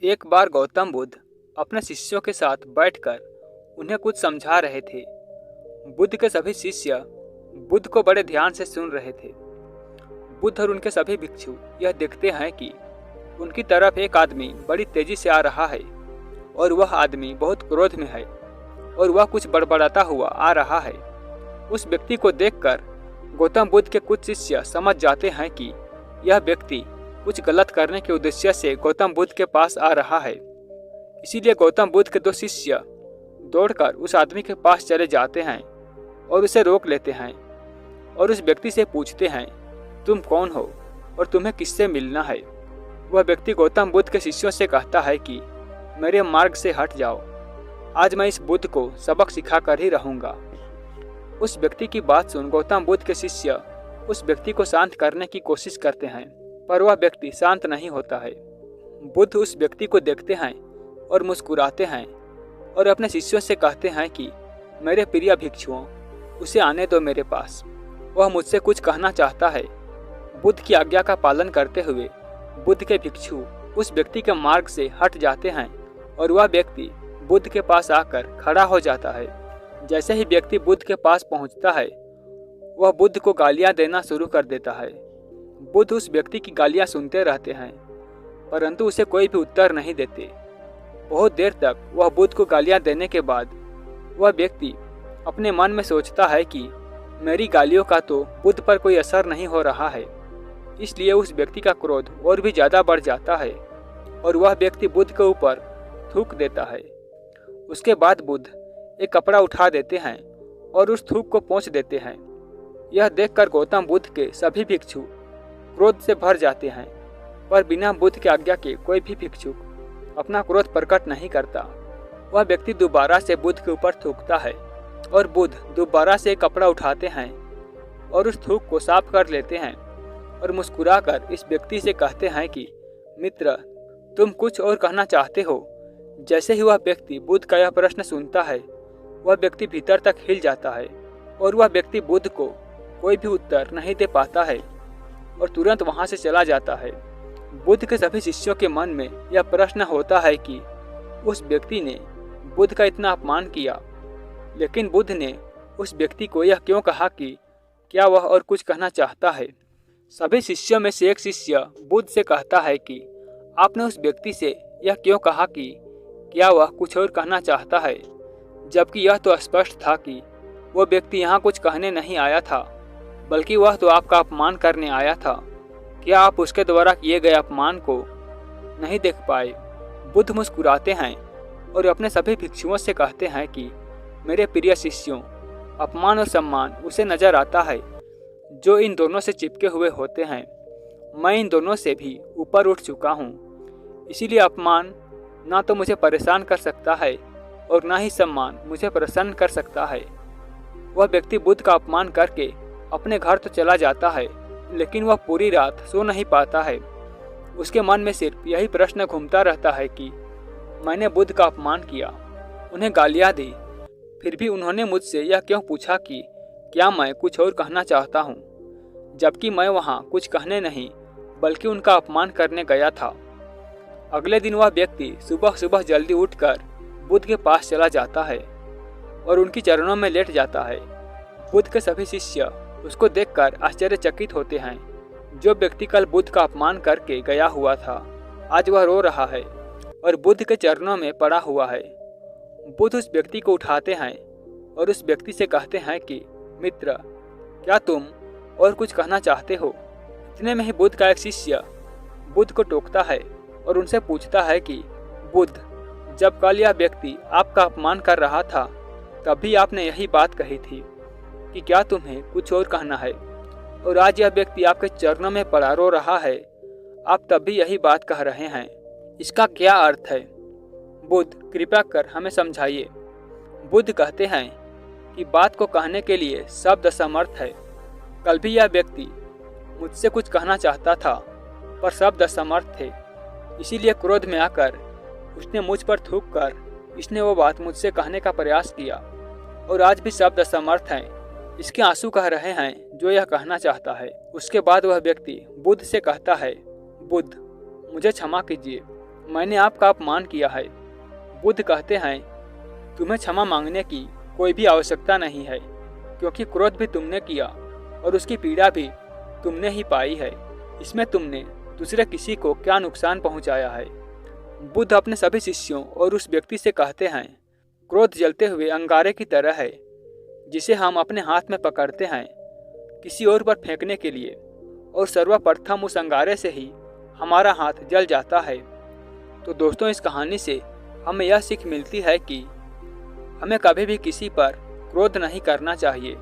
एक बार गौतम बुद्ध अपने शिष्यों के साथ बैठकर उन्हें कुछ समझा रहे थे। बुद्ध के सभी शिष्य बुद्ध को बड़े ध्यान से सुन रहे थे। बुद्ध और उनके सभी भिक्षु यह देखते हैं कि उनकी तरफ एक आदमी बड़ी तेजी से आ रहा है और वह आदमी बहुत क्रोध में है और वह कुछ बड़बड़ाता हुआ आ रहा है। उस व्यक्ति को देखकर गौतम बुद्ध के कुछ शिष्य समझ जाते हैं कि यह व्यक्ति कुछ गलत करने के उद्देश्य से गौतम बुद्ध के पास आ रहा है। इसीलिए गौतम बुद्ध के दो शिष्य दौड़कर उस आदमी के पास चले जाते हैं और उसे रोक लेते हैं और उस व्यक्ति से पूछते हैं, तुम कौन हो और तुम्हें किससे मिलना है। वह व्यक्ति गौतम बुद्ध के शिष्यों से कहता है कि मेरे मार्ग से हट जाओ, आज मैं इस बुद्ध को सबक सिखाकर ही रहूंगा। उस व्यक्ति की बात सुन गौतम बुद्ध के शिष्य उस व्यक्ति को शांत करने की कोशिश करते हैं, पर वह व्यक्ति शांत नहीं होता है। बुद्ध उस व्यक्ति को देखते हैं और मुस्कुराते हैं और अपने शिष्यों से कहते हैं कि मेरे प्रिय भिक्षुओं, उसे आने दो मेरे पास, वह मुझसे कुछ कहना चाहता है। बुद्ध की आज्ञा का पालन करते हुए बुद्ध के भिक्षु उस व्यक्ति के मार्ग से हट जाते हैं और वह व्यक्ति बुद्ध के पास आकर खड़ा हो जाता है। जैसे ही व्यक्ति बुद्ध के पास पहुंचता है, वह बुद्ध को गालियां देना शुरू कर देता है। बुद्ध उस व्यक्ति की गालियां सुनते रहते हैं, परंतु उसे कोई भी उत्तर नहीं देते। बहुत देर तक वह बुद्ध को गालियां देने के बाद वह व्यक्ति अपने मन में सोचता है कि मेरी गालियों का तो बुद्ध पर कोई असर नहीं हो रहा है। इसलिए उस व्यक्ति का क्रोध और भी ज्यादा बढ़ जाता है और वह व्यक्ति बुद्ध के ऊपर थूक देता है। उसके बाद बुद्ध एक कपड़ा उठा देते हैं और उस थूक को पोंछ देते हैं। यह देखकर गौतम बुद्ध के सभी भिक्षु क्रोध से भर जाते हैं, पर बिना बुद्ध की आज्ञा के कोई भी भिक्षुक अपना क्रोध प्रकट नहीं करता। वह व्यक्ति दोबारा से बुद्ध के ऊपर थूकता है और बुद्ध दोबारा से एक कपड़ा उठाते हैं और उस थूक को साफ कर लेते हैं और मुस्कुराकर इस व्यक्ति से कहते हैं कि मित्र, तुम कुछ और कहना चाहते हो। जैसे ही वह व्यक्ति बुद्ध का यह प्रश्न सुनता है, वह व्यक्ति भीतर तक हिल जाता है और वह व्यक्ति बुद्ध को कोई भी उत्तर नहीं दे पाता है और तुरंत वहां से चला जाता है। बुद्ध के सभी शिष्यों के मन में यह प्रश्न होता है कि उस व्यक्ति ने बुद्ध का इतना अपमान किया, लेकिन बुद्ध ने उस व्यक्ति को यह क्यों कहा कि क्या वह और कुछ कहना चाहता है। सभी शिष्यों में से एक शिष्य बुद्ध से कहता है कि आपने उस व्यक्ति से यह क्यों कहा कि क्या वह कुछ और कहना चाहता है, जबकि यह तो स्पष्ट था कि वह व्यक्ति यहाँ कुछ कहने नहीं आया था, बल्कि वह तो आपका अपमान करने आया था। क्या आप उसके द्वारा किए गए अपमान को नहीं देख पाए। बुद्ध मुस्कुराते हैं और अपने सभी भिक्षुओं से कहते हैं कि मेरे प्रिय शिष्यों, अपमान और सम्मान उसे नजर आता है जो इन दोनों से चिपके हुए होते हैं। मैं इन दोनों से भी ऊपर उठ चुका हूँ, इसीलिए अपमान ना तो मुझे परेशान कर सकता है और ना ही सम्मान मुझे प्रसन्न कर सकता है। वह व्यक्ति बुद्ध का अपमान करके अपने घर तो चला जाता है, लेकिन वह पूरी रात सो नहीं पाता है। उसके मन में सिर्फ यही प्रश्न घूमता रहता है कि मैंने बुद्ध का अपमान किया, उन्हें गालियां दी, फिर भी उन्होंने मुझसे यह क्यों पूछा कि क्या मैं कुछ और कहना चाहता हूँ, जबकि मैं वहाँ कुछ कहने नहीं बल्कि उनका अपमान करने गया था। अगले दिन वह व्यक्ति सुबह सुबह जल्दी उठकर बुद्ध के पास चला जाता है और उनकी चरणों में लेट जाता है। बुद्ध के सभी शिष्य उसको देखकर आश्चर्यचकित होते हैं। जो व्यक्ति कल बुद्ध का अपमान करके गया हुआ था, आज वह रो रहा है और बुद्ध के चरणों में पड़ा हुआ है। बुद्ध उस व्यक्ति को उठाते हैं और उस व्यक्ति से कहते हैं कि मित्र, क्या तुम और कुछ कहना चाहते हो। इतने में ही बुद्ध का एक शिष्य बुद्ध को टोकता है और उनसे पूछता है कि बुद्ध, जब कल यह व्यक्ति आपका अपमान कर रहा था, तब भी आपने यही बात कही थी कि क्या तुम्हें कुछ और कहना है, और आज यह व्यक्ति आपके चरणों में पड़ा रो रहा है, आप तब भी यही बात कह रहे हैं। इसका क्या अर्थ है? बुद्ध, कृपया कर हमें समझाइए। बुद्ध कहते हैं कि बात को कहने के लिए शब्द असमर्थ है। कल भी यह व्यक्ति मुझसे कुछ कहना चाहता था, पर शब्द असमर्थ थे, इसीलिए क्रोध में आकर उसने मुझ पर थूक कर इसने वो बात मुझसे कहने का प्रयास किया, और आज भी शब्द असमर्थ हैं। इसके आंसू कह रहे हैं जो यह कहना चाहता है। उसके बाद वह व्यक्ति बुद्ध से कहता है, बुद्ध, मुझे क्षमा कीजिए, मैंने आपका अपमान किया है। बुद्ध कहते हैं, तुम्हें क्षमा मांगने की कोई भी आवश्यकता नहीं है, क्योंकि क्रोध भी तुमने किया और उसकी पीड़ा भी तुमने ही पाई है। इसमें तुमने दूसरे किसी को क्या नुकसान पहुंचाया है। बुद्ध अपने सभी शिष्यों और उस व्यक्ति से कहते हैं, क्रोध जलते हुए अंगारे की तरह है, जिसे हम अपने हाथ में पकड़ते हैं किसी और पर फेंकने के लिए, और सर्वप्रथम उस अंगारे से ही हमारा हाथ जल जाता है। तो दोस्तों, इस कहानी से हमें यह सीख मिलती है कि हमें कभी भी किसी पर क्रोध नहीं करना चाहिए।